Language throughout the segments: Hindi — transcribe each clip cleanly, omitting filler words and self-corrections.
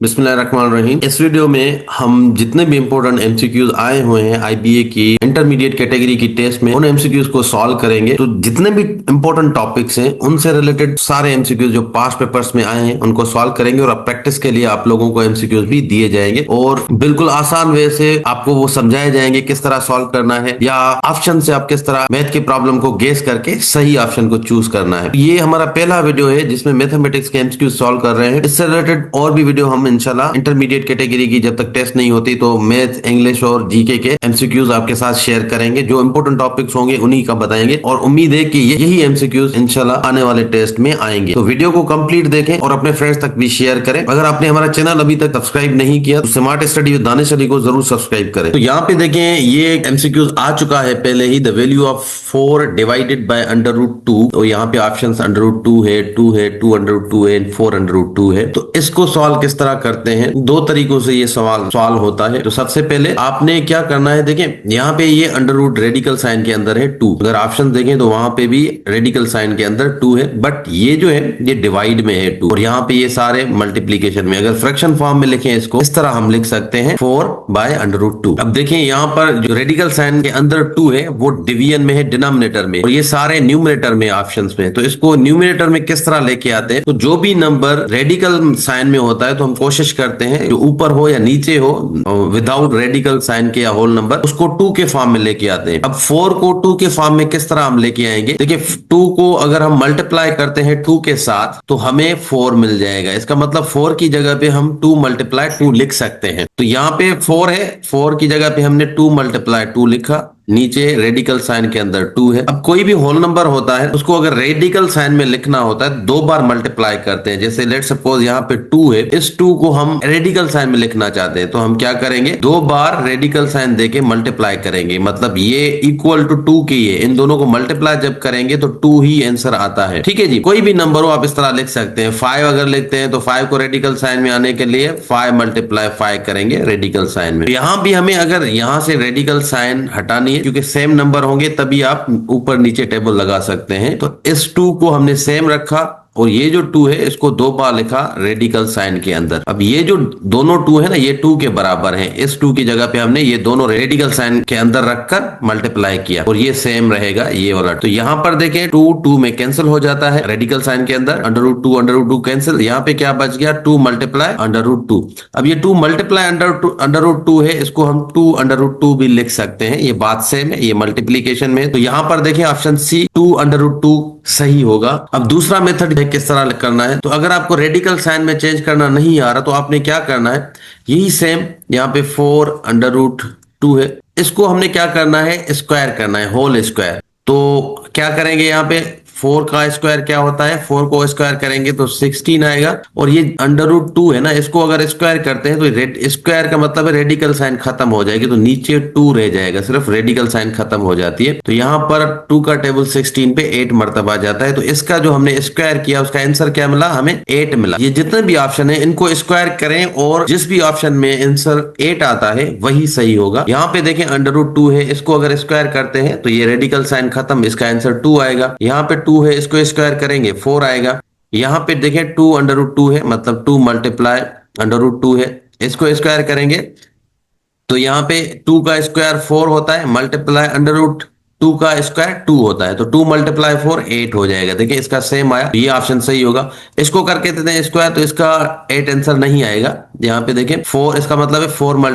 बिस्मिल्लाहिर्रहमानिर्रहीम। इस वीडियो में हम जितने भी इम्पोर्टेंट एमसीक्यूज आए हुए हैं आईबीए की इंटरमीडिएट कैटेगरी की टेस्ट में उन एमसीक्यूज को सॉल्व करेंगे। तो जितने भी इम्पोर्टेंट टॉपिक्स हैं उनसे रिलेटेड सारे एमसीक्यूज जो पास्ट पेपर्स में आए हैं उनको सॉल्व करेंगे और प्रैक्टिस के लिए आप लोगों को एमसीक्यूज भी दिए जाएंगे और बिल्कुल आसान वे से आपको वो समझाए जाएंगे किस तरह सॉल्व करना है या ऑप्शन से आप किस तरह मैथ की प्रॉब्लम को गेस करके सही ऑप्शन को चूज करना है। ये हमारा पहला वीडियो है जिसमें मैथमेटिक्स के एमसीक्यूज सॉल्व कर रहे हैं। इससे रिलेटेड और भी वीडियो हम इंशाल्लाह इंटरमीडिएट कैटेगरी की जब तक टेस्ट नहीं होती तो मैथ, इंग्लिश और जीके के एमसीक्यूज आपके साथ शेयर करेंगे। जो इंपोर्टेंट टॉपिक्स होंगे उन्हीं का बताएंगे और उम्मीद है कि यही एमसीक्यूज इंशाल्लाह आने वाले टेस्ट में आएंगे। तो वीडियो को कंप्लीट देखें और अपने फ्रेंड्स तक भी शेयर करें। अगर आपने हमारा चैनल अभी तक सब्सक्राइब नहीं किया तो smart study with Danish Ali को जरूर सब्सक्राइब करें। तो यहाँ पे देखें ये एमसीक्यूज आ चुका है पहले ही। The value of 4 divided by √2 और यहाँ पे ऑप्शन √2 है, 2 है, 2√2 है, 4√2 है। तो इसको सॉल्व किस तरह करते हैं? दो तरीकों से ये सवाल सॉल्व होता है। तो सबसे पहले आपने क्या करना है, देखें यहाँ पे ये अंडर रेडिकल साइन के अंदर है 2। अगर ऑप्शन देखें तो वहां पे भी रेडिकल साइन के अंदर 2 है, बट ये जो है ये डिवाइड में है 2 और यहाँ पे ये सारे मल्टीप्लीकेशन में। अगर फ्रैक्शन फॉर्म में लिखें इसको इस तरह हम लिख सकते हैं 4/√2। अब देखें यहाँ पर जो रेडिकल साइन के अंदर 2 है वो डिवीजन में है, डिनोमिनेटर में, और ये सारे न्यूमरेटर में ऑप्शंस में। तो इसको न्यूमरेटर में किस तरह लेके आते हैं? तो जो भी नंबर रेडिकल साइन में होता है तो हम कोशिश करते हैं जो ऊपर हो या नीचे हो विदाउट रेडिकल साइन के या होल नंबर उसको 2 के फॉर्म में लेके आते हैं। अब 4 को 2 के फॉर्म में किस तरह हम लेके आएंगे? देखिए 2 को अगर हम मल्टीप्लाई करते हैं 2 के साथ तो हमें 4 मिल जाएगा। इसका मतलब 4 की जगह पे हम 2 × 2 लिख सकते हैं। तो यहाँ पे 4 है, 4 की जगह पे हमने 2 × 2 लिखा, नीचे रेडिकल साइन के अंदर 2 है। अब कोई भी होल नंबर होता है उसको अगर रेडिकल साइन में लिखना होता है 2 बार मल्टीप्लाई करते हैं। जैसे लेट सपोज यहाँ पे 2 है, इस 2 को हम रेडिकल साइन में लिखना चाहते हैं तो हम क्या करेंगे, 2 बार रेडिकल साइन देके मल्टीप्लाई करेंगे। मतलब ये इक्वल टू 2 की है, इन दोनों को मल्टीप्लाई जब करेंगे तो 2 ही आंसर आता है। ठीक है जी, कोई भी नंबर हो आप इस तरह लिख सकते हैं। 5 अगर लिखते हैं तो 5 को रेडिकल साइन में आने के लिए 5 × 5 करेंगे रेडिकल साइन में। यहाँ भी हमें अगर यहाँ से रेडिकल साइन हटानी है क्योंकि सेम नंबर होंगे तभी आप ऊपर नीचे टेबल लगा सकते हैं। तो इस 2 को हमने सेम रखा और ये जो 2 है इसको 2 बार लिखा रेडिकल साइन के अंदर। अब ये जो दोनों 2 है ना ये 2 के बराबर है, इस 2 की जगह पे हमने ये दोनों रेडिकल साइन के अंदर रखकर मल्टीप्लाई किया और ये सेम रहेगा ये वाला। तो यहाँ पर देखें 2 2 में कैंसिल हो जाता है रेडिकल साइन के अंदर, √2 कैंसिल। यहाँ पे क्या बच गया, 2 × √2। अब ये 2 × √2 है, इसको हम 2 √2 भी लिख सकते हैं। ये बात सेम है, ये मल्टीप्लीकेशन में। तो यहाँ पर देखें ऑप्शन सी 2 √2 सही होगा। अब दूसरा मेथड किस तरह करना है, तो अगर आपको रेडिकल साइन में चेंज करना नहीं आ रहा तो आपने क्या करना है, यही सेम यहाँ पे 4 √2 है, इसको हमने क्या करना है, स्क्वायर करना है, होल स्क्वायर। तो क्या करेंगे, यहाँ पे 4 का स्क्वायर क्या होता है, 4 को स्क्वायर करेंगे तो 16 आएगा और ये √2 है ना, इसको अगर स्क्वायर करते हैं तो स्क्वायर का मतलब है रेडिकल साइन खत्म हो जाएगी तो नीचे 2 रह जाएगा, सिर्फ रेडिकल साइन खत्म हो जाती है। तो यहाँ पर 2 का टेबल 16 पे 8 मरतबा जाता है। तो इसका जो हमने स्क्वायर किया उसका आंसर क्या मिला, हमें 8 मिला। ये जितने भी ऑप्शन है इनको स्क्वायर करें और जिस भी ऑप्शन में आंसर 8 आता है वही सही होगा। यहाँ पे देखें √2 है, इसको अगर स्क्वायर करते हैं तो ये रेडिकल साइन खत्म, इसका आंसर 2 आएगा। यहाँ पे 2 है, इसको स्क्वायर करेंगे 4 आएगा। यहाँ पे देखें 2 √2 है, मतलब 2 × √2 है, इसको स्क्वायर करेंगे तो यहाँ पे 2 का स्क्वायर 4 होता है, मल्टीप्लाई √2 का स्क्वायर 2 होता है, तो 2 × 4 8 हो जाएगा। देखिए इसका सेम आया, ये ऑप्शन सही होगा। इसको करके देते हैं स्क्वायर तो इसका 8 आंसर नहीं आएगा। यहाँ पे देखें 4, इसका मतलब है 4 ×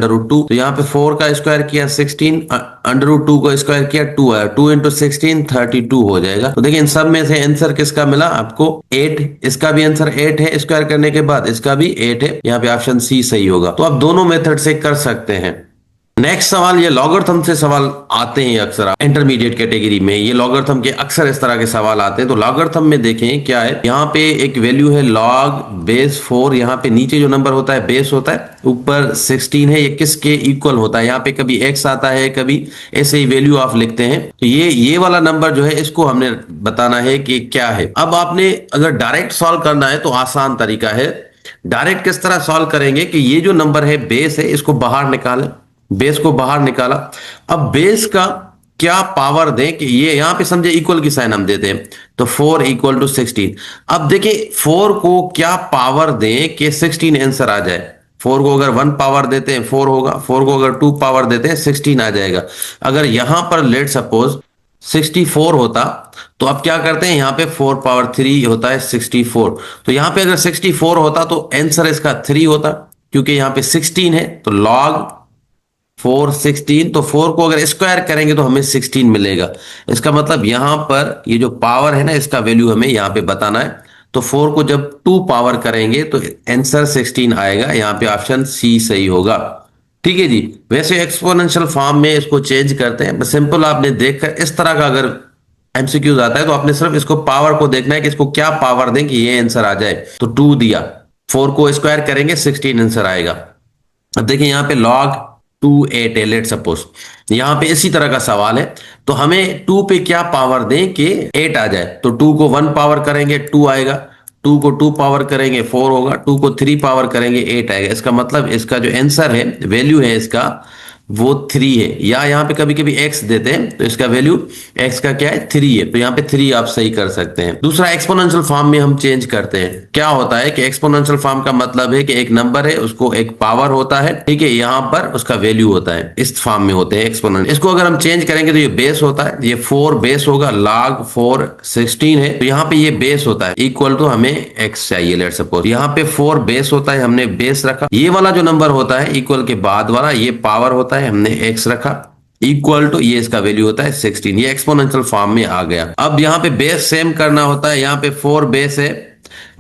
√2, तो यहाँ पे 4 का स्क्वायर किया 16, √2 को स्क्वायर किया 2 आया, 2 × 16 32 हो जाएगा। तो देखिए इन सब में से आंसर किसका मिला आपको, 8। इसका भी आंसर 8 है, स्क्वायर करने के बाद इसका भी 8 है। यहाँ पे ऑप्शन सी सही होगा। तो आप दोनों मेथड से कर सकते हैं। नेक्स्ट सवाल, ये लॉगरिथम से सवाल आते हैं अक्सर इंटरमीडिएट कैटेगरी में। ये लॉगरिथम के अक्सर इस तरह के सवाल आते हैं। तो लॉगरिथम में देखें क्या है, यहाँ पे एक वैल्यू है log बेस 4, यहाँ पे नीचे जो नंबर होता है बेस होता है, ऊपर 16 है। ये किसके इक्वल होता है, यहाँ पे कभी x आता है, कभी ऐसे ही वैल्यू आप लिखते हैं। तो ये वाला नंबर जो है इसको हमने बताना है कि क्या है। अब आपने अगर डायरेक्ट सॉल्व करना है तो आसान तरीका है। डायरेक्ट किस तरह सॉल्व करेंगे कि ये जो नंबर है बेस है इसको बाहर निकालें, बेस को बाहर निकाला। अब बेस का क्या पावर दें कि ये यहां पे समझे इक्वल की साइन हम देते हैं, तो 4 इक्वल टू 16। अब देखिए 4 को क्या पावर दें कि 16 आंसर आ जाए। 4 को अगर 1 पावर देते हैं 4 होगा, 4 को अगर 2 पावर देते हैं 16 आ जाएगा। अगर यहां पर लेट सपोज 64 होता, तो अब क्या करते हैं, यहाँ पे 4 पावर 3 होता है 64। तो यहाँ पे अगर 64 होता तो आंसर इसका 3 होता, क्योंकि यहाँ पे 16 है तो log 4 16। तो 4 को अगर स्क्वायर करेंगे तो हमें 16 मिलेगा। इसका मतलब यहां पर ये जो पावर है ना, इसका वैल्यू हमें यहाँ पे बताना है। तो 4 को जब 2 पावर करेंगे तो आंसर 16 आएगा। यहाँ पे ऑप्शन सी सही होगा। ठीक है जी। वैसे एक्सपोनेंशियल फॉर्म में इसको चेंज करते हैं, सिंपल आपने देखकर इस तरह का अगर एमसीक्यूज आता है तो आपने सिर्फ इसको पावर को देखना है कि इसको क्या पावर दें कि ये आंसर आ जाए। तो 2 दिया, 4 को स्क्वायर करेंगे 16 आंसर आएगा। अब देखिए यहाँ पे log 2 8 है लेट सपोज, यहाँ पे इसी तरह का सवाल है। तो हमें 2 पे क्या पावर दें कि 8 आ जाए। तो 2 को 1 पावर करेंगे 2 आएगा, 2 को 2 पावर करेंगे 4 होगा, 2 को 3 पावर करेंगे 8 आएगा। इसका मतलब इसका जो आंसर है, वैल्यू है इसका, वो 3 है। या यहाँ पे कभी कभी x देते हैं तो इसका वैल्यू x का क्या है 3 है। तो यहाँ पे 3 आप सही कर सकते हैं। दूसरा एक्सपोनेंशियल फॉर्म में हम चेंज करते हैं। क्या होता है कि एक्सपोनेंशियल फॉर्म का मतलब है कि एक नंबर है उसको एक पावर होता है, ठीक है, यहाँ पर उसका वैल्यू होता है। इस फॉर्म में होते हैं एक्सपोनेंट। इसको अगर हम चेंज करेंगे तो ये बेस होता है, ये 4 बेस होगा, log 4 16 है। तो यहाँ पे ये बेस होता है इक्वल टू हमें x चाहिए लेट सपोज। यहाँ पे 4 बेस होता है, हमने बेस रखा। ये वाला जो नंबर होता है इक्वल के बाद वाला, ये पावर होता है, हमने x रखा इक्वल टू, ये इसका वैल्यू होता है 16। ये एक्सपोनेंशियल फॉर्म में आ गया। अब यहाँ पे बेस सेम करना होता है। यहाँ पे 4 बेस है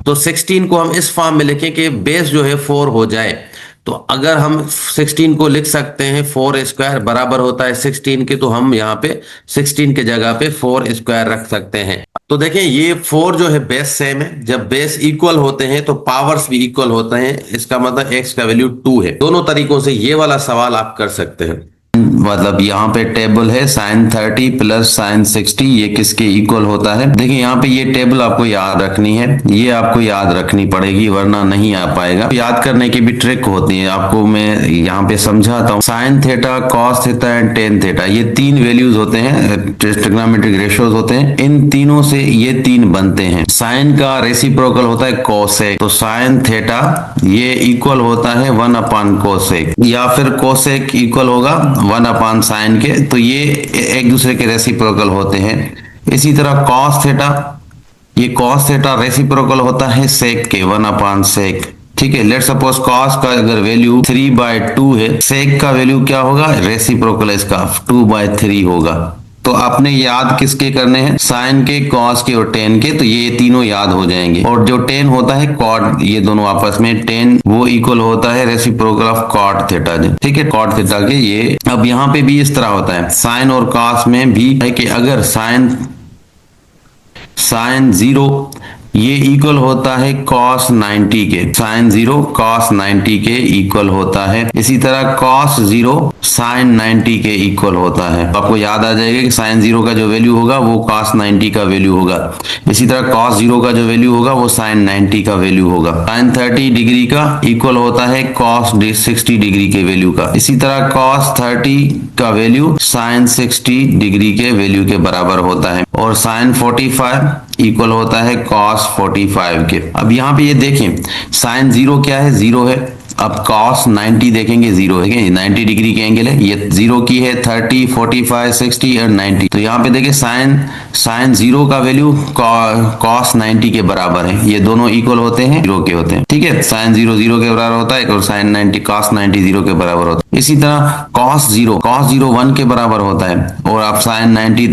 तो 16 को हम इस फॉर्म में लिखें कि बेस जो है 4 हो जाए। तो अगर हम 16 को लिख सकते हैं 4 स्क्वायर बराबर होता है 16 के, तो हम यहाँ पे 16 के जगह पे 4 स्क्वायर रख सकते हैं। तो देखें ये 4 जो है बेस सेम है। जब बेस इक्वल होते हैं तो पावर्स भी इक्वल होते हैं। इसका मतलब x का वैल्यू 2 है। दोनों तरीकों से ये वाला सवाल आप कर सकते हैं। मतलब यहाँ पे टेबल है sin 30 प्लस sin 60, ये किसके इक्वल होता है। देखिए यहाँ पे ये टेबल आपको याद रखनी है, ये आपको याद रखनी पड़ेगी वरना नहीं आ पाएगा। तो याद करने की भी ट्रिक होती है, आपको मैं यहाँ पे समझाता हूँ। sin theta, cos theta and tan theta, ये 3 वैल्यूज होते हैं, ट्रिग्नोमेट्रिक रेशियोज होते हैं। इन तीनों से ये 3 बनते हैं। sin का रेसिप्रोकल होता है cosec, तो sin थीटा ये इक्वल होता है 1 अपॉन cosec, या फिर cosec इक्वल होगा 1 अपॉन साइन के। तो ये एक दूसरे के रेसिप्रोकल होते हैं। इसी तरह cos थीटा, ये cos थीटा रेसिप्रोकल होता है sec के, 1 अपॉन sec। ठीक है, लेट सपोज cos का अगर वैल्यू 3/2 है, sec का वैल्यू क्या होगा, रेसिप्रोकल इसका 2/3 होगा। तो आपने याद किसके करने हैं, साइन के, कॉस के और टेन के। तो ये तीनों याद हो जाएंगे। और जो टेन होता है कॉट, ये दोनों आपस में टेन वो इक्वल होता है रेसिप्रोकल ऑफ कॉट थीटा। ठीक है, कॉट थीटा के ये। अब यहाँ पे भी इस तरह होता है, साइन और कॉस में भी है कि अगर साइन 0 ये इक्वल होता है cos 90 के, sin 0 cos 90 के इक्वल होता है। इसी तरह cos 0 sin 90 के इक्वल होता है। तो आपको याद आ जाएगा कि sin 0 का जो वैल्यू होगा वो cos 90 का वैल्यू होगा। इसी तरह cos 0 का जो वैल्यू होगा वो sin 90 का वैल्यू होगा। sin 30 डिग्री का इक्वल होता है cos 60 डिग्री के वैल्यू का। इसी तरह cos 30 का वैल्यू sin 60 डिग्री के वैल्यू के बराबर होता है। और sin 45 इक्वल होता है cos 45 के। अब यहाँ पे ये देखें, sin 0 क्या है, 0 है। अब cos 90 देखेंगे 0 है, 90 डिग्री के एंगल है। ये 0 की है 30, 45, 60 और 90। तो यहाँ पे देखिए sin 0 का वैल्यू cos 90 के बराबर है। ये दोनों इक्वल होते हैं, 0 के होते हैं। ठीक है, sin 0 0 के बराबर होता है और sin 90 cos 90 0 के बराबर होता है। इसी तरह cos 0 1 के बराबर होता है। और आप sin 90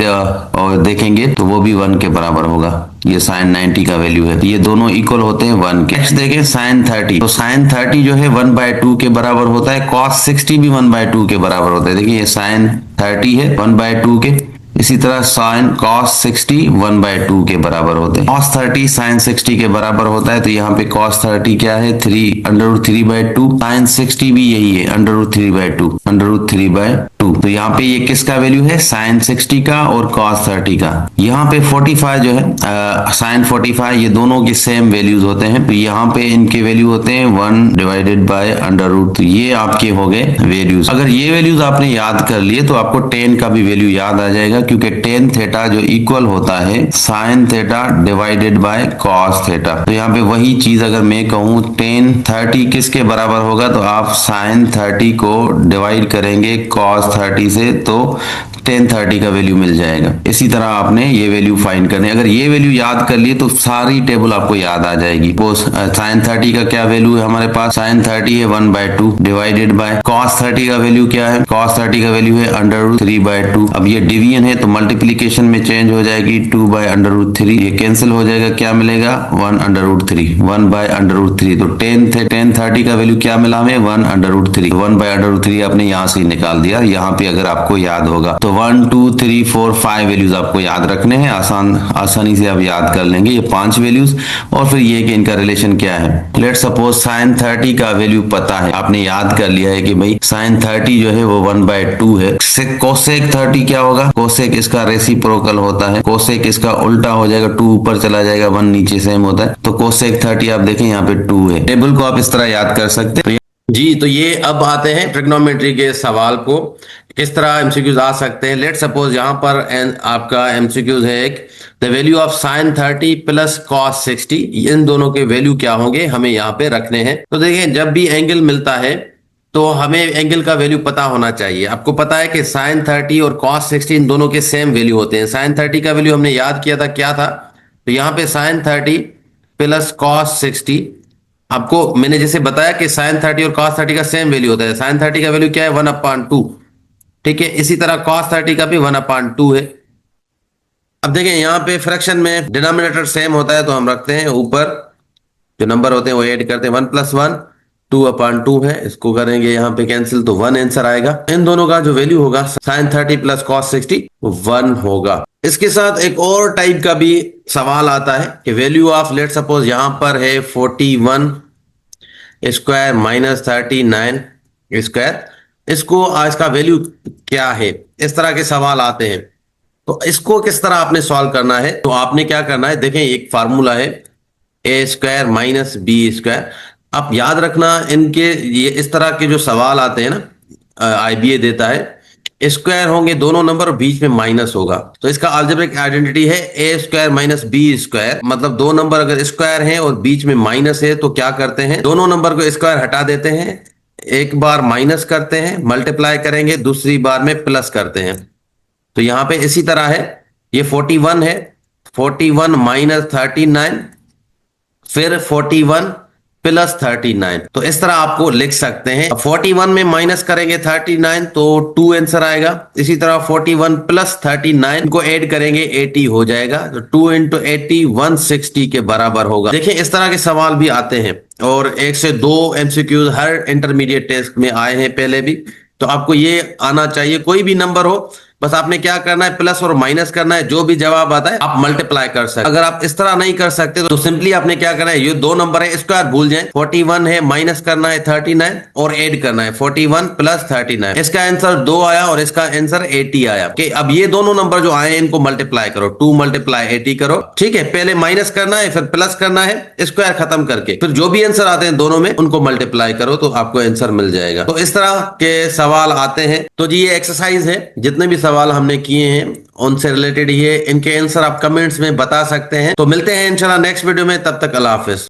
और देखेंगे तो वो भी 1 के बराबर होगा। ये sin 90 का वैल्यू है। ये दोनों इक्वल होते हैं 1 के। नेक्स्ट देखें sin 30, तो sin 30 जो है 1/2 के बराबर होता है। cos 60 भी 1/2 के बराबर होता है। देखिए ये sin 30 है 1/2 के। इसी तरह sin cos 60 1/2 के बराबर होते हैं। cos 30 sin 60 के बराबर होता है। तो यहाँ पे cos 30 क्या है, 3 √3/2। sin 60 भी यही है √3/2, √3/2। 2। तो यहाँ पे ये किसका वैल्यू है, साइन 60 का और कॉस 30 का। यहाँ पे 45 जो है साइन 45, ये दोनों के सेम वैल्यूज होते हैं। तो यहाँ पे इनके वैल्यू होते हैं 1 डिवाइडेड बाय अंडर रूट। तो ये आपके हो गए वैल्यूज। अगर ये वैल्यूज आपने याद कर लिए तो आपको टेन का भी वैल्यू याद आ जाएगा, क्योंकि टेन थीटा जो इक्वल होता है sine theta divided by cos theta. तो यहाँ पे वही चीज अगर मैं कहूँ टेन 30 किसके बराबर होगा, तो आप साइन 30 को डिवाइड करेंगे कॉस 30 से, तो टेन 30 का वैल्यू मिल जाएगा। इसी तरह आपने ये वैल्यू फाइंड करनी है। अगर ये वैल्यू याद कर लिए तो सारी टेबल आपको याद आ जाएगी। वो साइन 30 का क्या वैल्यू है हमारे पास, साइन 30 है 1/2 डिवाइडेड बाय कॉस 30 का वैल्यू क्या है, कॉस 30 का वैल्यू है अंडर रूट 3/2। अब ये डिवीजन है तो मल्टीप्लीकेशन में चेंज हो जाएगी 2/√3। ये कैंसिल हो जाएगा, क्या मिलेगा 1/√3, 1/√3। तो टेन 30 का वैल्यू क्या मिला हमें 1/√3, 1/√3 आपने यहाँ से निकाल दिया। यहाँ पे अगर आपको याद होगा तो 1 2 3 4 5 वैल्यूज आपको याद रखने हैं। आसानी से आप याद कर लेंगे ये 5 वैल्यूज। और फिर ये कि इनका रिलेशन क्या है। लेट सपोज साइन 30 का वैल्यू पता है, आपने याद कर लिया है कि भाई साइन 30 जो है वो 1/2 है। कोसेक 30 क्या होगा, कोसेक इसका रेसिप्रोकल होता है, कोसेक इसका उल्टा हो जाएगा, 2 ऊपर चला जाएगा 1 नीचे सेम होता है। तो कोसेक 30 आप देखें यहाँ पे 2 है। टेबल को आप इस तरह याद कर सकते हैं। जी, तो ये अब आते हैं ट्रिग्नोमेट्री के सवाल को किस तरह एमसीक्यूज आ सकते हैं। लेट सपोज यहाँ पर आपका एमसीक्यूज है एक, the value of sine 30 plus cos 60। इन दोनों के वैल्यू क्या होंगे हमें यहाँ पे रखने हैं। तो देखिए, जब भी एंगल मिलता है तो हमें एंगल का वैल्यू पता होना चाहिए। आपको पता है कि साइन 30 और कॉस 60 इन दोनों के सेम वैल्यू होते हैं। साइन 30 का वैल्यू हमने याद किया था, क्या था, तो यहाँ पे साइन 30 प्लस कॉस 60। आपको मैंने जैसे बताया कि साइन 30 और कॉस 30 का सेम वैल्यू होता है। साइन 30 का वैल्यू क्या है 1/2, ठीक है। इसी तरह कॉस 30 का भी 1/2 है। अब देखें यहाँ पे फ्रैक्शन में डिनोमिनेटर सेम होता है तो हम रखते हैं ऊपर जो नंबर होते हैं वो ऐड करते हैं। 1 + 1 2/2 है, इसको करेंगे यहाँ पे कैंसिल तो 1 आंसर आएगा। इन दोनों का जो वैल्यू होगा साइन 30 प्लस कॉस 60 1 होगा। इसके साथ एक और टाइप का भी सवाल आता है कि वैल्यू ऑफ, लेट सपोज यहाँ पर है 41 स्क्वायर माइनस 39 स्क्वायर, इसको आज का वैल्यू क्या है, इस तरह के सवाल आते हैं। तो इसको किस तरह आपने सॉल्व करना है, तो आपने क्या करना है, देखें एक फार्मूला है ए स्क्वायर माइनस बी स्क्वायर। आप याद रखना इनके, ये इस तरह के जो सवाल आते हैं ना आईबीए देता है, स्क्वायर होंगे दोनों नंबर और बीच में माइनस होगा। तो इसका अलजेब्रिक आइडेंटिटी है ए स्क्वायर माइनस बी स्क्वायर। मतलब दो नंबर अगर स्क्वायर हैं और बीच में माइनस है तो क्या करते हैं, दोनों नंबर को स्क्वायर हटा देते हैं, एक बार माइनस करते हैं, मल्टीप्लाई करेंगे, दूसरी बार में प्लस करते हैं। तो यहां पे इसी तरह है, ये 41 है, 41 माइनस 39, फिर 41 प्लस 39। तो इस तरह आपको लिख सकते हैं। 41 में माइनस करेंगे 39 तो 2 आंसर आएगा। इसी तरह 41 प्लस 39 को ऐड करेंगे 80 हो जाएगा। तो 2 × 80 160 के बराबर होगा। देखिए इस तरह के सवाल भी आते हैं और 1 से 2 एमसीक्यूज हर इंटरमीडिएट टेस्ट में आए हैं पहले भी। तो आपको ये आना चाहिए, कोई भी नंबर हो, बस आपने क्या करना है, प्लस और माइनस करना है, जो भी जवाब आता है आप मल्टीप्लाई कर सकते हैं। अगर आप इस तरह नहीं कर सकते तो सिंपली आपने क्या करना है, ये दो नंबर है इसको यार भूल जाएं, 41 है, माइनस करना है 39 और ऐड करना है 41 प्लस 39। इसका आंसर 2 आया और इसका आंसर 80 आया। कि अब ये दोनों नंबर जो आए इनको मल्टीप्लाई करो, 2 × 80 करो, ठीक है। पहले माइनस करना है फिर प्लस करना है, स्क्वायर खत्म करके फिर जो भी आंसर आते हैं दोनों में उनको मल्टीप्लाई करो तो आपको आंसर मिल जाएगा। तो इस तरह के सवाल आते हैं। तो जी ये एक्सरसाइज है, जितने भी सवाल हमने किए हैं उनसे रिलेटेड ये, इनके आंसर आप कमेंट्स में बता सकते हैं। तो मिलते हैं इंशाल्लाह नेक्स्ट वीडियो में, तब तक अल्लाह हाफिज।